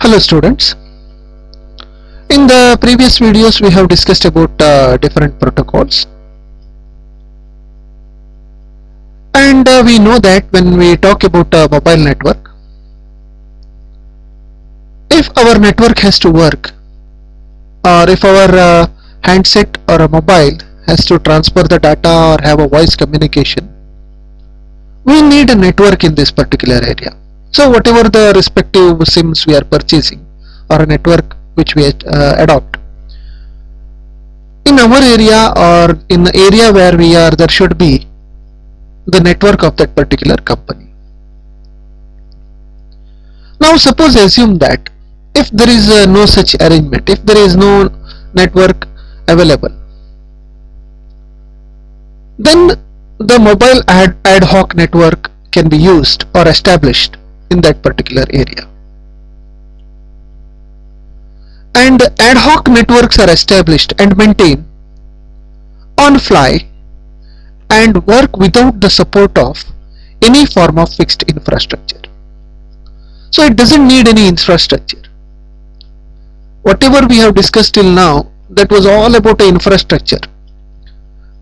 Hello students. In the previous videos we have discussed about different protocols, and we know that when we talk about a mobile network, if our network has to work, or if our handset or a mobile has to transfer the data or have a voice communication, we need a network in this particular area. So whatever the respective SIMs we are purchasing or a network which we adopt, in our area or in the area where we are, there should be the network of that particular company. Now suppose assume that if there is no such arrangement, if there is no network available, then the mobile ad hoc network can be used or established in that particular area. And ad hoc networks are established and maintained on fly and work without the support of any form of fixed infrastructure. So it doesn't need any infrastructure. Whatever we have discussed till now, that was all about the infrastructure.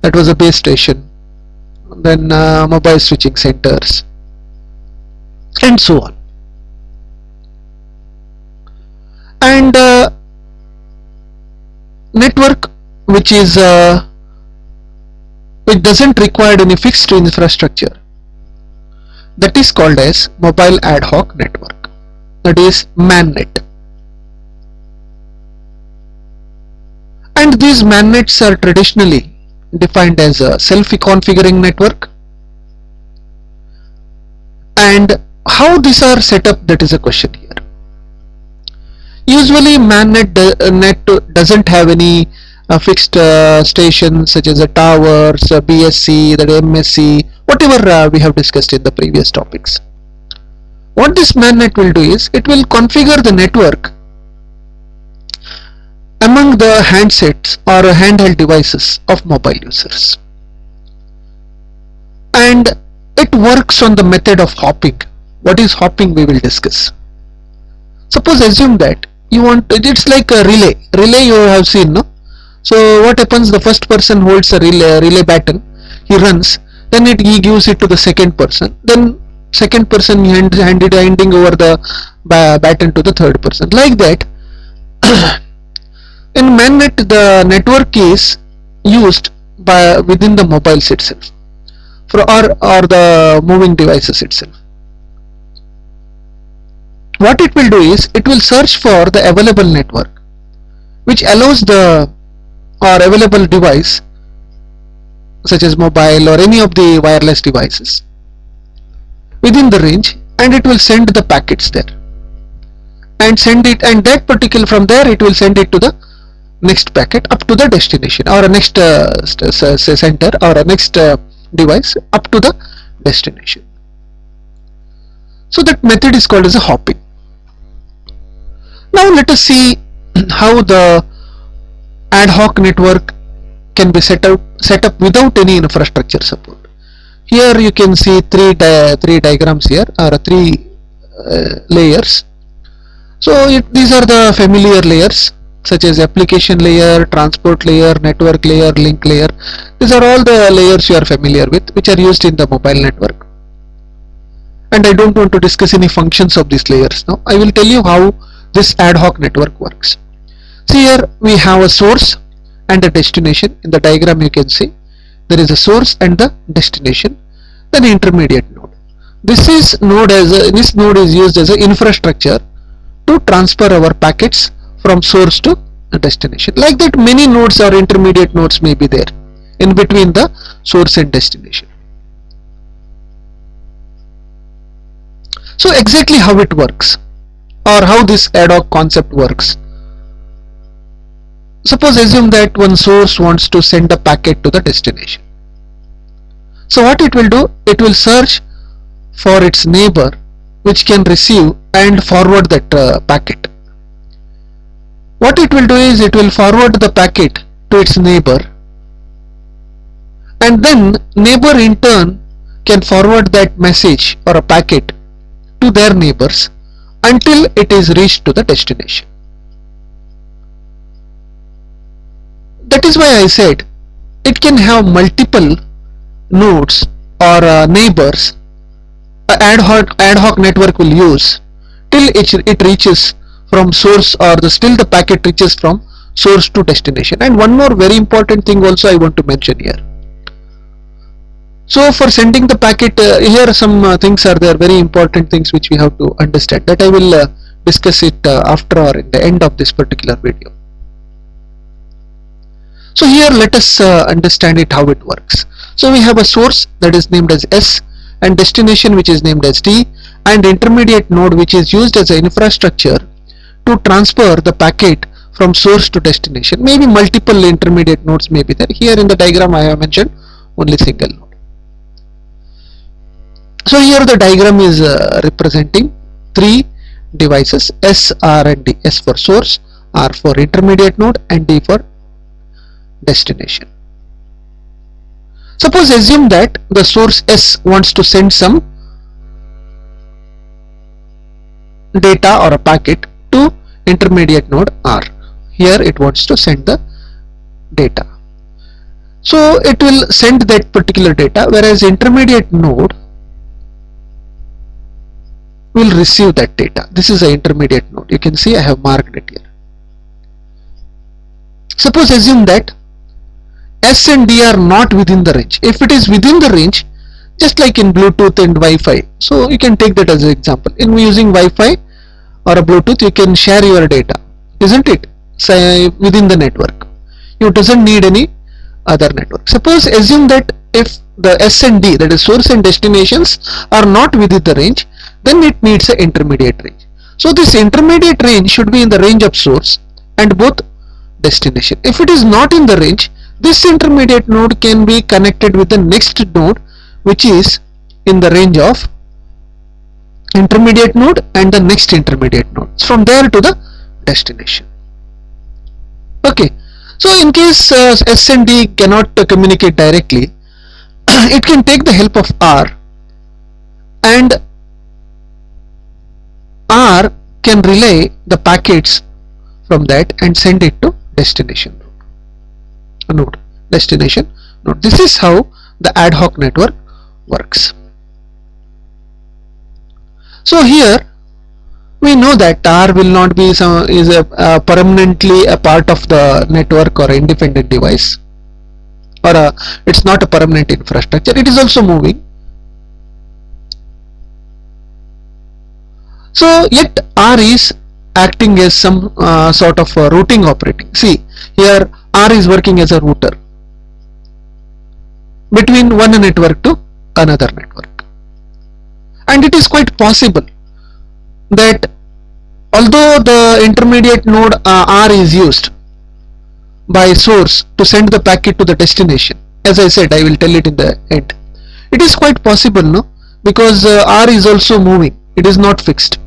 That was a base station, then mobile switching centers, and so on. And network which doesn't require any fixed infrastructure, that is called as mobile ad hoc network, that is MANNet. And these MANNets are traditionally defined as a self-configuring network. And how these are set up, that is a question here. Usually MANNet doesn't have any fixed stations such as a towers, BSC, the MSC, whatever we have discussed in the previous topics. What this MANNet will do is, it will configure the network among the handsets or handheld devices of mobile users. And it works on the method of hopping. What is hopping we will discuss. Suppose assume that you want, it's like a relay you have seen, no? So what happens, the first person holds a relay baton, he runs, then he gives it to the second person, then second person handing over the baton to the third person. Like that, in MANNet the network is used within the mobiles itself or the moving devices itself. What it will do is, it will search for the available network which allows the available device such as mobile or any of the wireless devices within the range, and it will send the packets there and send it, and that particular, from there it will send it to the next packet up to the destination or a next center or a next device up to the destination. So that method is called as a hopping. Now let us see how the ad hoc network can be set up without any infrastructure support. Here you can see three diagrams here, or three layers. So these are the familiar layers such as application layer, transport layer, network layer, link layer. These are all the layers you are familiar with, which are used in the mobile network. And I don't want to discuss any functions of these layers now. I will tell you how this ad hoc network works. See, here we have a source and a destination. In the diagram you can see there is a source and the destination, then intermediate node. This node is used as an infrastructure to transfer our packets from source to the destination. Like that, many nodes or intermediate nodes may be there in between the source and destination. So exactly how it works, or how this ad hoc concept works. Suppose assume that one source wants to send a packet to the destination. So what it will do, it will search for its neighbor which can receive and forward that packet. What it will do is, it will forward the packet to its neighbor, and then neighbor in turn can forward that message or a packet to their neighbors until it is reached to the destination. That is why I said it can have multiple nodes or neighbors. Ad hoc network will use till it reaches from source, or still the packet reaches from source to destination. And one more very important thing also I want to mention here. So for sending the packet, here some things are there, very important things which we have to understand, that I will discuss it after or in the end of this particular video. So here let us understand it, how it works. So we have a source that is named as S, and destination which is named as T, and intermediate node which is used as an infrastructure to transfer the packet from source to destination. Maybe multiple intermediate nodes may be there. Here in the diagram I have mentioned only single node. So here the diagram is representing three devices, S, R and D. S for source, R for intermediate node, and D for destination. Suppose assume that the source S wants to send some data or a packet to intermediate node R. Here it wants to send the data. So it will send that particular data, whereas intermediate node will receive that data. This is an intermediate node. You can see I have marked it here. Suppose assume that S and D are not within the range. If it is within the range, just like in Bluetooth and Wi-Fi, so you can take that as an example. In using Wi-Fi or a Bluetooth, you can share your data, isn't it? Say within the network. You doesn't need any other network. Suppose assume that if the S and D, that is source and destinations, are not within the range, then it needs an intermediate range. So this intermediate range should be in the range of source and both destination. If it is not in the range, this intermediate node can be connected with the next node which is in the range of intermediate node and the next intermediate node. From there to the destination. Okay, so in case S and D cannot communicate directly, it can take the help of R, and R can relay the packets from that and send it to destination node. Destination node. This is how the ad hoc network works. So here we know that R will not be permanently a part of the network or independent device, or it's not a permanent infrastructure. It is also moving. So yet R is acting as some sort of routing operating. See here R is working as a router between one network to another network, and it is quite possible that although the intermediate node R is used by source to send the packet to the destination, as I said, I will tell it in the end, it is quite possible, no, because R is also moving, it is not fixed.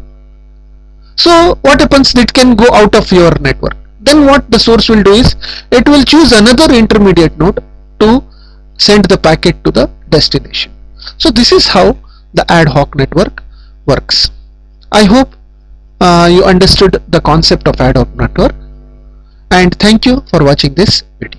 So what happens, it can go out of your network. Then what the source will do is, it will choose another intermediate node to send the packet to the destination. So this is how the ad hoc network works. I hope you understood the concept of ad hoc network, and thank you for watching this video.